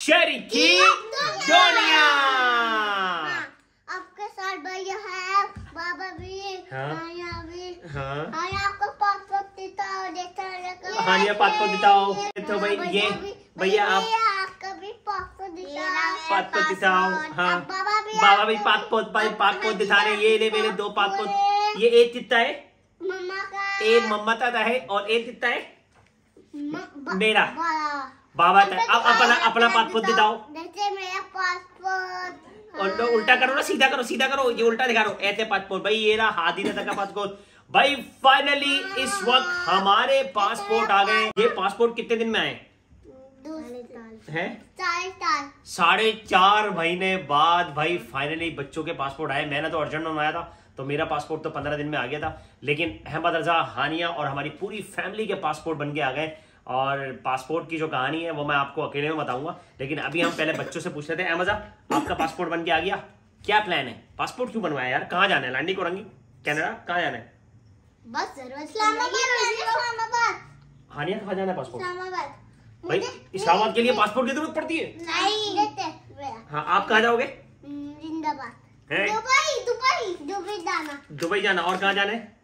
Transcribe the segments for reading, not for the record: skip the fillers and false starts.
शेरी की दुनिया। आपके साथ भैया है, बाबा भी, हानिया भी। हानिया आपको पासपोर्ट दिखाओ, हानिया पासपोर्ट दिखाओ। तो भाई ये भैया आप कभी पासपोर्ट दिखाओ। हाँ बाबा भी पासपोर्ट दिखा रहे। ये ले मेरे 2 पासपोर्ट। ये एक कितना है? मम्मा का। एक मम्मा का है और एक कितना है? मेरा बाबा का। अब अपना पासपोर्ट दिखाओ। मेरा पासपोर्ट। और उल्टा करो ना, सीधा करो। ये उल्टा दिखा रहा हूँ ऐसे पासपोर्ट। भाई ये रहा हाथी दादा का पासपोर्ट। भाई फाइनली इस वक्त हमारे पासपोर्ट आ गए। ये पासपोर्ट कितने दिन में आए हैं? 4.5 महीने बाद भाई फाइनली बच्चों के पासपोर्ट आए। मैंने तो अर्जेंट बनवाया था, तो मेरा पासपोर्ट तो 15 दिन में आ गया था। लेकिन अहमद रजा, हानिया और हमारी पूरी फैमिली के पासपोर्ट बन के आ गए। और पासपोर्ट की जो कहानी है वो मैं आपको अकेले में बताऊंगा। लेकिन अभी हम पहले बच्चों से पूछ लेते हैं। अहमद, आपका पासपोर्ट बन के आ गया, क्या प्लान है? पासपोर्ट क्यों बनवाया यार? कहाँ जाना है? लांडी कोरंगी, कनाडा, कहाँ जाना है? बस इस्लामाबाद। हानिया कहाँ जाना है पासपोर्ट? इस्लामाबाद। भाई इस्लामाबाद के लिए पासपोर्ट की जरूरत पड़ती है? नहीं। हाँ, आप कहाँ जाओगे? जिंदाबाद। दुबई जाना। और कहाँ जाना है?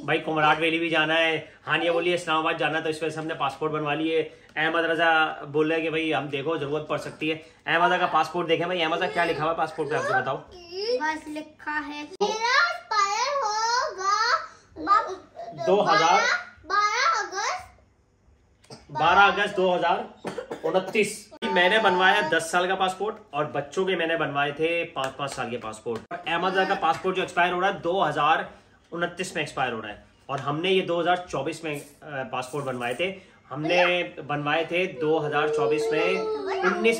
भाई कुमराट वैली भी जाना है। हानिया बोलिए इस्लामाबाद जाना, तो इस वजह से हमने पासपोर्ट बनवा लिए। अहमद रजा बोल रहे हैं कि भाई हम देखो जरूरत पड़ सकती है। अहमद का पासपोर्ट देखें। भाई अहमद क्या लिखा हुआ है पासपोर्ट पे, आपको बताओ। बस लिखा है मेरा एक्सपायर होगा 12 अगस्त 2029। मैंने बनवाया 10 साल का पासपोर्ट और बच्चों के मैंने बनवाए थे 5-5 साल के पासपोर्ट। अहमद का पासपोर्ट जो एक्सपायर हो रहा है 2029 में एक्सपायर हो रहा है। और हमने ये 2024 में पासपोर्ट बनवाए थे। हमने बनवाए थे 2024 में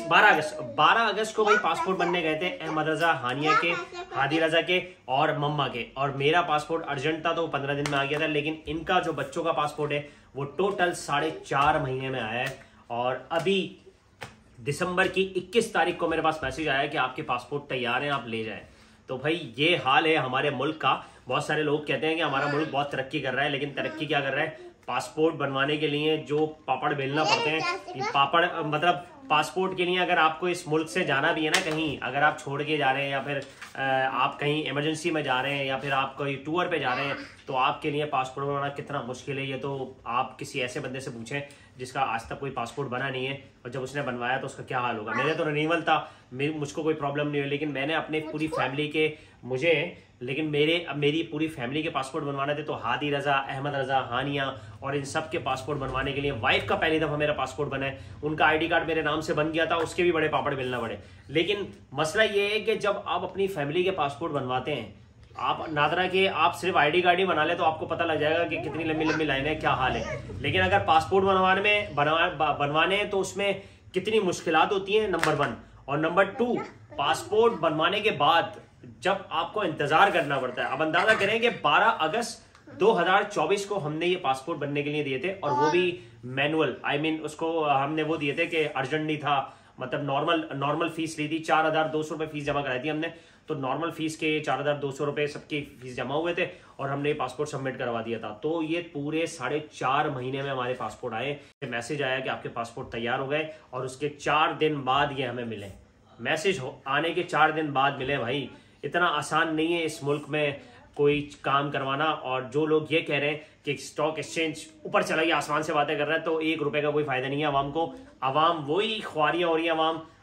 12 अगस्त को भाई पासपोर्ट बनने गए थे। अहमद रजा, हानिया के, हादी रजा के और मम्मा के। और मेरा पासपोर्ट अर्जेंट था तो 15 दिन में आ गया था। लेकिन इनका जो बच्चों का पासपोर्ट है वो टोटल 4.5 महीने में आया है। और अभी दिसंबर की 21 तारीख को मेरे पास मैसेज आया कि आपके पासपोर्ट तैयार हैं, आप ले जाएं। तो भाई ये हाल है हमारे मुल्क का। बहुत सारे लोग कहते हैं कि हमारा मुल्क बहुत तरक्की कर रहा है, लेकिन तरक्की क्या कर रहा है? पासपोर्ट बनवाने के लिए जो पापड़ बेलना पड़ते हैं, पापड़ मतलब पासपोर्ट के लिए अगर आपको इस मुल्क से जाना भी है ना कहीं, अगर आप छोड़ के जा रहे हैं या फिर आप कहीं इमरजेंसी में जा रहे हैं या फिर आप कोई टूर पे जा रहे हैं, तो आपके लिए पासपोर्ट बनाना कितना मुश्किल है ये तो आप किसी ऐसे बंदे से पूछें जिसका आज तक कोई पासपोर्ट बना नहीं है और जब उसने बनवाया तो उसका क्या हाल होगा। मेरे तो रिन्यूअल था, मुझको कोई प्रॉब्लम नहीं हुई, लेकिन मैंने अपने पूरी फैमिली के मेरी पूरी फैमिली के पासपोर्ट बनवाने थे। तो हादी रजा, अहमद रजा, हानिया और इन सब के पासपोर्ट बनवाने के लिए वाइफ का पहली दफा मेरा पासपोर्ट बना है। उनका आईडी कार्ड मेरे नाम से बन गया था, उसके भी बड़े पापड़ बेलना पड़े। लेकिन मसला ये है कि जब आप अपनी फैमिली के पासपोर्ट बनवाते हैं, आप नादरा के आप सिर्फ आईडी कार्ड ही बना ले तो आपको पता लग जाएगा कि कितनी लंबी लंबी लाइनें है, क्या हाल है। लेकिन अगर पासपोर्ट बनवाने हैं तो उसमें कितनी मुश्किलात होती हैं, नंबर 1। और नंबर 2, पासपोर्ट बनवाने के बाद जब आपको इंतजार करना पड़ता है। अब अंदाजा करें कि 12 अगस्त 2024 को हमने ये पासपोर्ट बनने के लिए दिए थे और वो भी मैनुअल, उसको हमने वो दिए थे कि अर्जेंट नहीं था, मतलब नॉर्मल फीस ली थी। 4,200 रुपए फीस जमा कराई थी हमने। तो नॉर्मल फीस के 4,200 रुपए सबकी फीस जमा हुए थे और हमने ये पासपोर्ट सबमिट करवा दिया था। तो ये पूरे 4.5 महीने में हमारे पासपोर्ट आए। मैसेज आया कि आपके पासपोर्ट तैयार हो गए और उसके 4 दिन बाद ये हमें मिले। मैसेज आने के 4 दिन बाद मिले। भाई इतना आसान नहीं है इस मुल्क में कोई काम करवाना। और जो लोग ये कह रहे हैं कि स्टॉक एक्सचेंज ऊपर चला गया, आसमान से बातें कर रहा है, तो 1 रुपए का कोई फायदा नहीं है आवाम को। आवाम वही ख्वारियां हो रही है,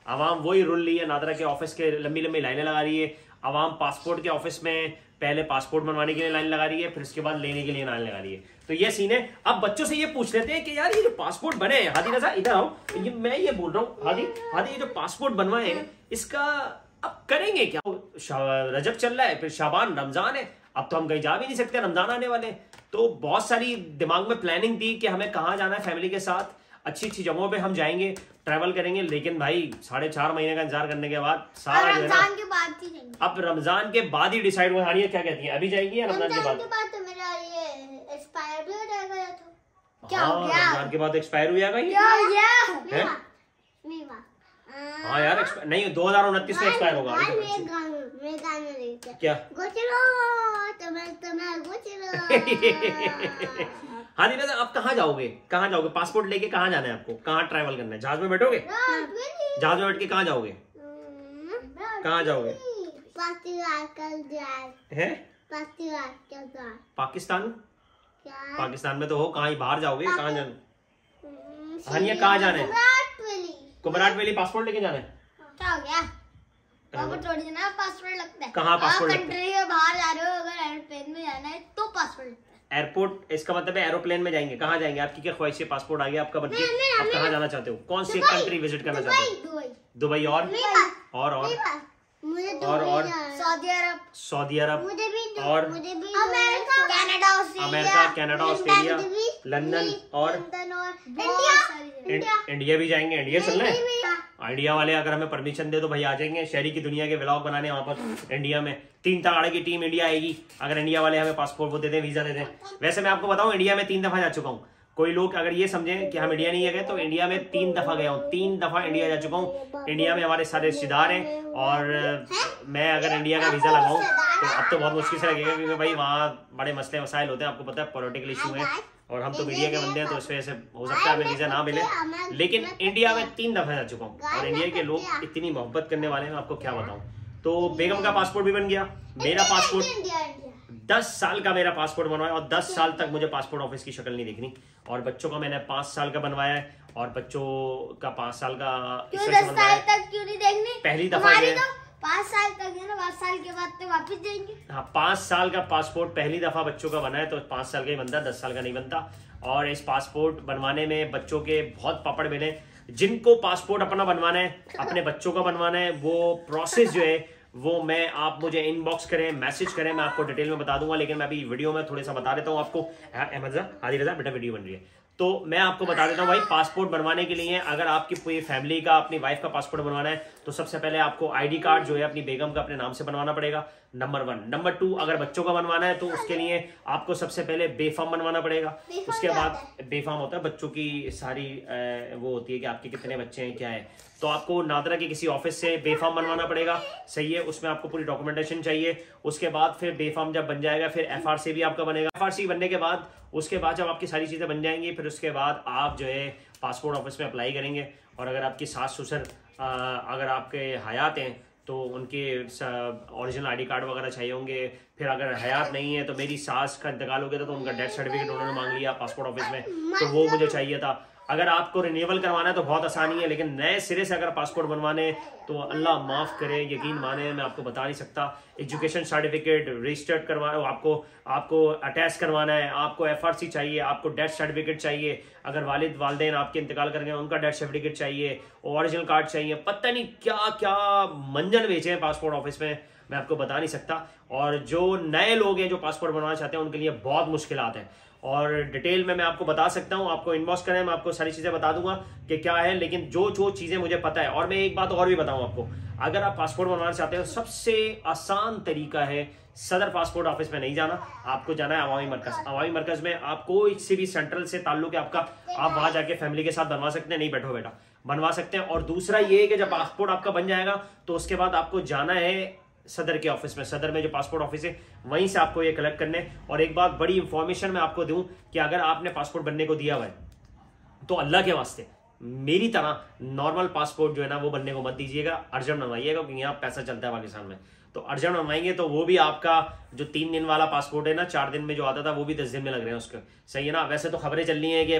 आवाम वही रुल रही है। नादरा के ऑफिस के लंबी लंबी लाइनें लगा रही है। आवाम पासपोर्ट के ऑफिस में पहले पासपोर्ट बनवाने के लिए लाइन लगा रही है, फिर उसके बाद लेने के लिए लाइन लगा रही है। तो ये सीन है। अब बच्चों से ये पूछ लेते हैं कि यार ये जो पासपोर्ट बने हैं, हादी रजा इधर आओ, मैं ये बोल रहा हूँ हादी ये जो पासपोर्ट बनवाए हैं इसका अब करेंगे क्या? रजब चल रहा है, फिर शाबान, रमजान है, अब तो हम कहीं जा भी नहीं सकते, रमजान आने वाले। तो बहुत सारी दिमाग में प्लानिंग थी कि हमें कहाँ जाना है फैमिली के साथ, अच्छी अच्छी जगहों पे हम जाएंगे, ट्रैवल करेंगे। लेकिन भाई 4.5 महीने का इंतजार करने के बाद सारा रमजान के बाद ही अब रमजान के बाद ही डिसाइड हुआ। हानिया क्या कहती है, अभी जाएंगी या रमजान के बाद? तो मेरा ये एक्सपायर भी हो जाएगा। तो क्या हो गया? रमजान के बाद एक्सपायर हो जाएगा ये? हाँ यार, नहीं 2029 में एक्सपायर होगा। क्या? हादी रजा आप कहाँ जाओगे? कहाँ जाओगे? पासपोर्ट लेके कहाँ जाना है आपको? कहाँ ट्रैवल करना है? जहाज में बैठोगे? जहाज में बैठ के कहाँ जाओगे? कहाँ जाओगे? पाकिस्तान? पाकिस्तान में तो हो, कहाँ ही बाहर जाओगे? कहाँ जाना? हानिया कहाँ जाना है? कुमराट वैली पासपोर्ट लेके जाना है? क्या हो गया? थोड़ी ना पासपोर्ट लगता है। कहाँ पासपोर्ट? कंट्री में बाहर जा रहे हो, अगर एयरप्लेन में जाना है तो पासपोर्ट लगता है। एयरपोर्ट, इसका मतलब है एरोप्लेन में जाएंगे। कहाँ जाएंगे? आपकी क्या ख्वाहिश है? पासपोर्ट आ गया आपका बच्चे, आप कहाँ जाना चाहते हो? कौन सी कंट्री विजिट करना चाहते हो? दुबई और सऊदी अरब और अमेरिका, ऑस्ट्रेलिया, लंदन और इंडिया भी जाएंगे। इंडिया चलना है? इंडिया वाले अगर हमें परमिशन दे तो भाई आ जाएंगे शहरी की दुनिया के व्लॉग बनाने वहां पर इंडिया में। 3 तगड़े की टीम इंडिया आएगी अगर इंडिया वाले हमें पासपोर्ट वो दे दें, वीजा दे दें। वैसे मैं आपको बताऊं इंडिया में 3 दफा जा चुका हूँ। कोई लोग अगर ये समझें कि हम इंडिया नहीं गए, तो इंडिया में 3 दफा गया हूँ। 3 दफा इंडिया जा चुका हूँ। इंडिया में हमारे सारे रिश्तेदार हैं और मैं अगर इंडिया का वीजा लगाऊं तो अब तो बहुत मुश्किल से लगेगा, क्योंकि भाई वहाँ बड़े मसले मसाइल होते हैं, आपको पता है पॉलिटिकल इशू है और हम तो मीडिया के बंदे हैं, तो इस वजह से हो सकता है हमें वीजा ना मिले। लेकिन इंडिया में 3 दफा जा चुका हूँ और इंडिया के लोग इतनी मोहब्बत करने वाले हैं, आपको क्या बताऊं। तो बेगम का पासपोर्ट भी बन गया, मेरा पासपोर्ट 10 साल का मेरा पासपोर्ट बनवाया और 10 साल तक मुझे पासपोर्ट ऑफिस की शक्ल नहीं देखनी। और बच्चों का मैंने 5 साल का बनवाया है और बच्चों का 5 साल का क्यों 10 साल तक क्यों नहीं देखनी? पहली दफा 5 साल तक है ना, 5 साल के बाद तो वापस देंगे। हाँ, 5 साल का पासपोर्ट पहली दफा बच्चों का बना है तो 5 साल का ही बनता, 10 साल का नहीं बनता। और इस पासपोर्ट बनवाने में बच्चों के बहुत पापड़ मिले। जिनको पासपोर्ट अपना बनवाना है, अपने बच्चों का बनवाना है, वो प्रोसेस जो है वो आप मुझे इनबॉक्स करें, मैसेज करें, मैं आपको डिटेल में बता दूंगा। लेकिन मैं अभी वीडियो में थोड़ा सा बता देता हूँ आपको। हादी रजा बेटा वीडियो बन रही है तो मैं आपको बता देता हूँ भाई, पासपोर्ट बनवाने के लिए अगर आपकी पूरी फैमिली का, अपनी वाइफ का पासपोर्ट बनवाना है तो सबसे पहले आपको आईडी कार्ड जो है अपनी बेगम का अपने नाम से बनवाना पड़ेगा, नंबर 1। नंबर 2, अगर बच्चों का बनवाना है तो उसके लिए आपको सबसे पहले बेफाम बनवाना पड़ेगा। उसके बाद बेफाम होता है बच्चों की सारी वो होती है कि आपके कितने बच्चे हैं, क्या है। तो आपको नादरा के किसी ऑफिस से बेफाम बनवाना पड़ेगा, सही है। उसमें आपको पूरी डॉक्यूमेंटेशन चाहिए। उसके बाद फिर बेफाम जब बन जाएगा फिर FRC भी आपका बनेगा। FRC बनने के बाद उसके बाद जब आपकी सारी चीज़ें बन जाएंगी फिर उसके बाद आप जो है पासपोर्ट ऑफिस में अप्लाई करेंगे। और अगर आपकी सास ससुर अगर आपके हयात हैं तो उनके ओरिजिनल ID कार्ड वगैरह चाहिए होंगे। फिर अगर हयात नहीं है तो मेरी सास का इंतकाल हो गया था तो उनका डेथ सर्टिफिकेट उन्होंने मांग लिया पासपोर्ट ऑफिस में, तो वो मुझे चाहिए था। अगर आपको रिन्यूअल करवाना है तो बहुत आसानी है, लेकिन नए सिरे से अगर पासपोर्ट बनवाने तो अल्लाह माफ़ करे, यकीन माने मैं आपको बता नहीं सकता। एजुकेशन सर्टिफिकेट रजिस्टर्ड करवाना, आपको अटैच करवाना है, आपको FRC चाहिए, आपको डेथ सर्टिफिकेट चाहिए, अगर वालिद वालदेन आपके इंतकाल कर गए उनका डेथ सर्टिफिकेट चाहिए, ओरिजिनल कार्ड चाहिए, पता नहीं क्या क्या मंजन बेचे हैं पासपोर्ट ऑफिस में, मैं आपको बता नहीं सकता। और जो नए लोग हैं जो पासपोर्ट बनवाना चाहते हैं उनके लिए बहुत मुश्किलात हैं और डिटेल में मैं आपको बता सकता हूं। आपको इनबॉक्स करें, मैं आपको सारी चीजें बता दूंगा कि क्या है। लेकिन जो चीजें मुझे पता है, और मैं एक बात और भी बताऊं आपको, अगर आप पासपोर्ट बनवाना चाहते हो सबसे आसान तरीका है सदर पासपोर्ट ऑफिस में नहीं जाना, आपको जाना है अवामी मरकज। अवामी मरकज में आप कोई से भी सेंट्रल से ताल्लुक है आपका, आप वहां जाके फैमिली के साथ बनवा सकते हैं। नहीं बैठो बेटा, बनवा सकते हैं। और दूसरा ये है कि जब पासपोर्ट आपका बन जाएगा तो उसके बाद आपको जाना है सदर के ऑफिस में। सदर में जो पासपोर्ट ऑफिस है वहीं से आपको ये कलेक्ट करने। और एक बात बड़ी इंफॉर्मेशन मैं आपको दूं कि अगर आपने पासपोर्ट बनने को दिया हुआ है तो अल्लाह के वास्ते मेरी तरह नॉर्मल पासपोर्ट जो है ना वो बनने को मत दीजिएगा, अर्जेंट बनवाइएगा, क्योंकि यहाँ पैसा चलता है पाकिस्तान में। तो अर्जेंट बनवाएंगे तो वो भी आपका जो 3 दिन वाला पासपोर्ट है ना, 4 दिन में जो आता था वो भी 10 दिन में लग रहे हैं उसके, सही है ना। वैसे तो खबरें चल रही हैं कि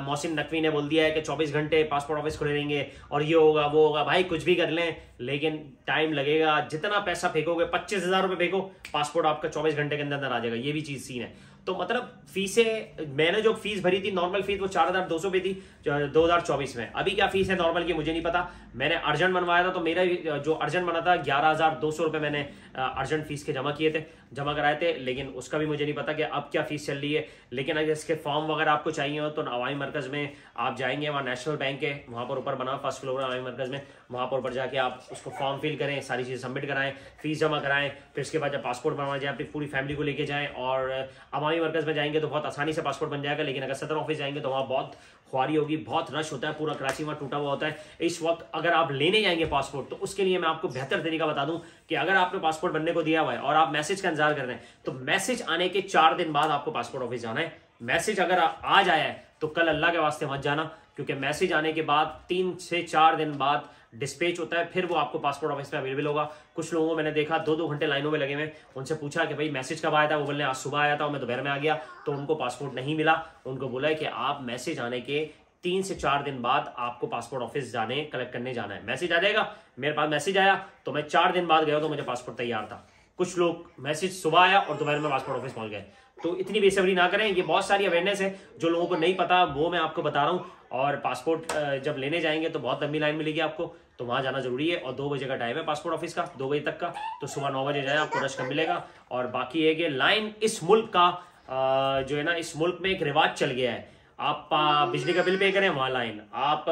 मोहसिन नकवी ने बोल दिया है कि 24 घंटे पासपोर्ट ऑफिस खुले रहेंगे और ये होगा वो होगा। भाई कुछ भी कर लें लेकिन टाइम लगेगा। जितना पैसा फेंकोगे, 25,000 रुपये फेंको, पासपोर्ट आपका 24 घंटे के अंदर आ जाएगा। ये भी चीज सीन है। तो मतलब फीसें, मैंने जो फीस भरी थी नॉर्मल फीस वो 4,200 पे थी 2024 में। अभी क्या फीस है नॉर्मल की मुझे नहीं पता। मैंने अर्जेंट बनवाया था तो मेरा जो अर्जेंट बना था 11,200 रुपये मैंने अर्जेंट फीस के जमा कराए थे। लेकिन उसका भी मुझे नहीं पता कि अब क्या फीस चल रही है। लेकिन अगर इसके फॉर्म वगैरह आपको चाहिए हो तो अवामी मरकज में आप जाएंगे, वहाँ नेशनल बैंक है, वहाँ पर ऊपर बना 1st फ्लोर अवामी मरकज में, वहाँ पर ऊपर जाके आप उसको फॉर्म फिल करें, सारी चीज़ें सबमिट कराएं, फीस जमा कराएं। फिर उसके बाद जब पासपोर्ट बनवा जाए अपनी पूरी फैमिली को लेके जाएं। और अवामी मरकज में जाएंगे तो बहुत आसानी से पासपोर्ट बन जाएगा। लेकिन अगर सदर ऑफिस जाएंगे तो वहाँ बहुत ख्वारी होगी, बहुत रश होता है, पूरा कराची वहाँ टूटा हुआ होता है। इस वक्त अगर आप लेने जाएंगे पासपोर्ट तो उसके लिए मैं आपको बेहतर तरीका बता दूं कि अगर आपने पासपोर्ट बनने को दिया हुआ है और आप मैसेज का इंतजार कर रहे हैं तो मैसेज आने के 4 दिन बाद आपको पासपोर्ट ऑफिस जाना है। मैसेज अगर आ जाए तो कल अल्लाह के वास्ते मत जाना, क्योंकि मैसेज आने के बाद 3 से 4 दिन बाद डिस्पैच होता है, फिर वो आपको पासपोर्ट ऑफिस में अवेलेबल होगा। कुछ लोगों को मैंने देखा 2-2 घंटे लाइनों में लगे हुए, उनसे पूछा कि भाई मैसेज कब आया था, वो बोले आज सुबह आया था और मैं दोपहर में आ गया, तो उनको पासपोर्ट नहीं मिला। उनको बोला है कि आप मैसेज आने के 3 से 4 दिन बाद आपको पासपोर्ट ऑफिस जाने कलेक्ट करने जाना है। मैसेज आ जाएगा, मेरे पास मैसेज आया तो मैं 4 दिन बाद गया तो मुझे पासपोर्ट तैयार था। कुछ लोग मैसेज सुबह आया और दोपहर में पासपोर्ट ऑफिस पहुंच गए। तो इतनी बेसब्री ना करें, ये बहुत सारी अवेयरनेस है जो लोगों को नहीं पता, वो मैं आपको बता रहा हूँ। और पासपोर्ट जब लेने जाएंगे तो बहुत लंबी लाइन मिलेगी आपको, तो वहां जाना जरूरी है। और 2 बजे का टाइम है पासपोर्ट ऑफिस का, 2 बजे तक का, तो सुबह 9 बजे जाए, आपको रश कम मिलेगा। और बाकी है कि लाइन इस मुल्क का जो है ना, इस मुल्क में एक रिवाज चल गया है, आप बिजली का बिल पे करें वहां लाइन, आप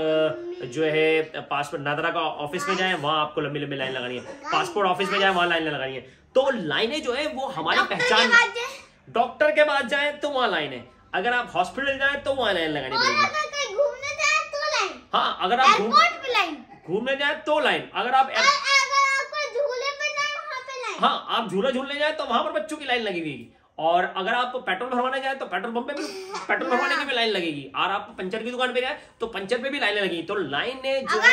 जो है पासपोर्ट नादरा का ऑफिस में जाएं वहां आपको लंबी लंबी लाइन लगानी है, पासपोर्ट ऑफिस में जाएं वहां लाइन लगानी है। तो लाइनें जो है वो हमारी पहचान, डॉक्टर के पास जाए तो वहां लाइन है, अगर आप हॉस्पिटल जाए तो वहां लाइन लगानी पड़ेगी। घूमने जाए तो लाइन, हाँ अगर आप घूमने जाए तो लाइन, अगर आप झूले पे जाए वहां पे लाइन, हाँ आप झूला झूलने जाए तो वहां पर बच्चों की लाइन लगी हुई। और अगर आप पेट्रोल भरवाने जाए तो पेट्रोल पंप पे भी पेट्रोल भरवाने की भी लाइन लगेगी। और आप पंचर की दुकान पे जाए तो पंचर पे भी लाइन लगेगी। तो लाइन जो अगर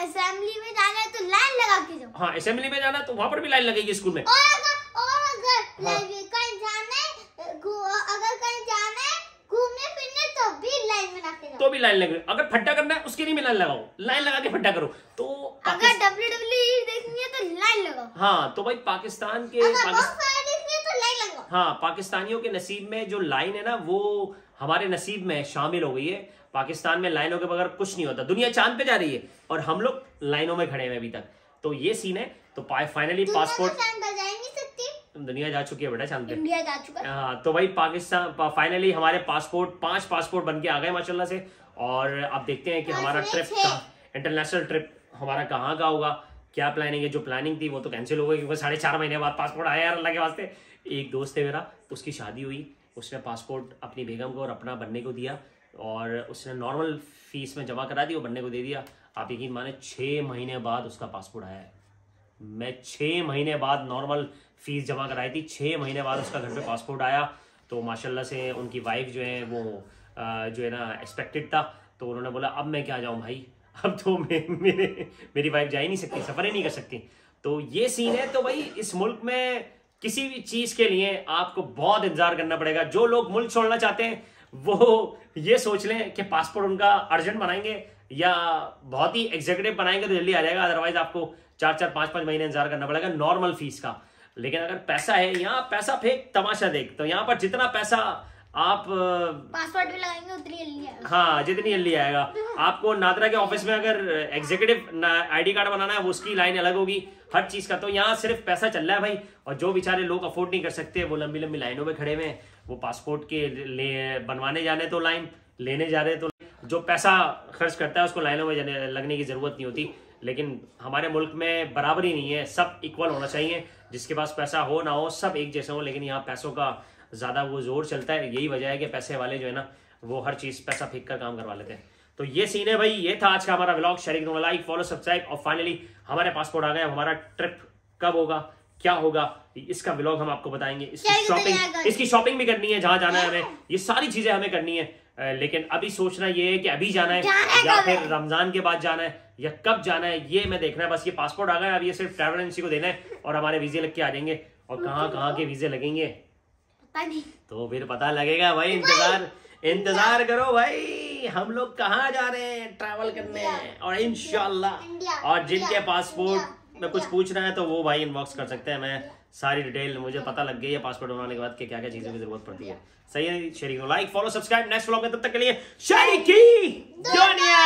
असेंबली में जाना है तो लाइन लगा के जाओ। हाँ असेंबली में जाना तो वहां पर भी लाइन लगेगी स्कूल में। और अगर कहीं जाना है, अगर कहीं जाना है घूमने फिरने तो भी लाइन में लगा के जाओ, तो भी लाइन लगेगी। अगर फड्डा करना है उसके लिए भी लाइन लगाओ, लाइन लगा के फड्डा करो। तो अगर WWE देखनी है तो लाइन लगाओ। हाँ तो भाई पाकिस्तान के हाँ पाकिस्तानियों के नसीब में जो लाइन है ना वो हमारे नसीब में शामिल हो गई है। पाकिस्तान में लाइनों के बगैर कुछ नहीं होता। दुनिया चांद पे जा रही है और हम लोग लाइनों में खड़े हैं अभी तक। तो ये सीन है। तो फाइनली पासपोर्ट, दुनिया जा चुकी है बेटा चांद पे, इंडिया जा चुका है। हाँ तो भाई पाकिस्तान फाइनली हमारे पासपोर्ट 5 पासपोर्ट बन के आ गए माशाल्लाह से। और अब देखते हैं कि हमारा ट्रिप का इंटरनेशनल ट्रिप हमारा कहाँ का होगा, क्या प्लानिंग है। जो प्लानिंग थी वो तो कैंसिल हो गई क्योंकि 4.5 महीने बाद पासपोर्ट आया यार अल्लाह के वास्ते। एक दोस्त है मेरा, उसकी शादी हुई, उसने पासपोर्ट अपनी बेगम को और अपना बनने को दिया और उसने नॉर्मल फीस में जमा करा दी, वो बनने को दे दिया। आप यकीन माने 6 महीने बाद उसका पासपोर्ट आया है। मैं 6 महीने बाद नॉर्मल फीस जमा कराई थी, 6 महीने बाद उसका घर पे पासपोर्ट आया। तो माशाल्लाह से उनकी वाइफ जो है वो जो है ना एक्सपेक्टेड था। तो उन्होंने बोला अब मैं क्या जाऊँ भाई, अब तो मेरी वाइफ जा ही नहीं सकती, सफर ही नहीं कर सकती। तो ये सीन है। तो भाई इस मुल्क में किसी भी चीज के लिए आपको बहुत इंतजार करना पड़ेगा। जो लोग मुल्क छोड़ना चाहते हैं वो ये सोच लें कि पासपोर्ट उनका अर्जेंट बनाएंगे या बहुत ही एग्जीक्यूटिव बनाएंगे तो जल्दी आ जाएगा, अदरवाइज आपको 4-4, 5-5 महीने इंतजार करना पड़ेगा नॉर्मल फीस का। लेकिन अगर पैसा है, यहाँ पैसा फेंक तमाशा देख, तो यहाँ पर जितना पैसा आप पासपोर्ट भी लगाएंगे उतनी जल्दी आएगा। हाँ जितनी जल्दी आएगा। आपको नादरा के ऑफिस में अगर एग्जीक्यूटिव आईडी कार्ड बनाना है वो उसकी लाइन अलग होगी हर चीज का। तो यहाँ सिर्फ पैसा चल रहा है भाई। और जो बेचारे लोग अफोर्ड नहीं कर सकते वो लंबी लंबी लाइनों में खड़े हुए हैं, वो पासपोर्ट के बनवाने जाने तो लाइन, लेने जा रहे तो। जो पैसा खर्च करता है उसको लाइनों में लगने की जरूरत नहीं होती। लेकिन हमारे मुल्क में बराबरी नहीं है, सब इक्वल होना चाहिए। जिसके पास पैसा हो ना हो सब एक जैसे हो। लेकिन यहाँ पैसों का ज्यादा वो जोर चलता है। यही वजह है कि पैसे वाले जो है ना वो हर चीज पैसा फेंक कर काम करवा लेते हैं। तो ये सीन है भाई। ये था आज का हमारा व्लॉग। शेयर करो, लाइक, फॉलो, सब्सक्राइब। और फाइनली हमारे पासपोर्ट आ गए। हमारा ट्रिप कब होगा, क्या होगा, इसका व्लॉग हम आपको बताएंगे। इसकी शॉपिंग भी करनी है, जहां जाना है हमें, ये सारी चीजें हमें करनी है। लेकिन अभी सोचना ये है कि अभी जाना है या फिर रमजान के बाद जाना है या कब जाना है, ये मैं देखना है। बस ये पासपोर्ट आ गया, अब ये सिर्फ ट्रैवल एजेंसी को देना है और हमारे वीजे लग के आ जाएंगे। और कहाँ के वीजे लगेंगे तो फिर पता लगेगा भाई। इंतजार करो भाई, हम लोग कहाँ जा रहे हैं ट्रैवल करने। और इंशाल्लाह और जिनके पासपोर्ट में कुछ पूछ रहे हैं तो वो भाई इनबॉक्स कर सकते हैं। मैं सारी डिटेल मुझे पता लग गई है पासपोर्ट बनाने के बाद कि क्या क्या चीजों की जरूरत पड़ती है। सही है, शेयर करो, like, follow, subscribe. Next vlog में तब तक के लिए शेयर की दुनिया।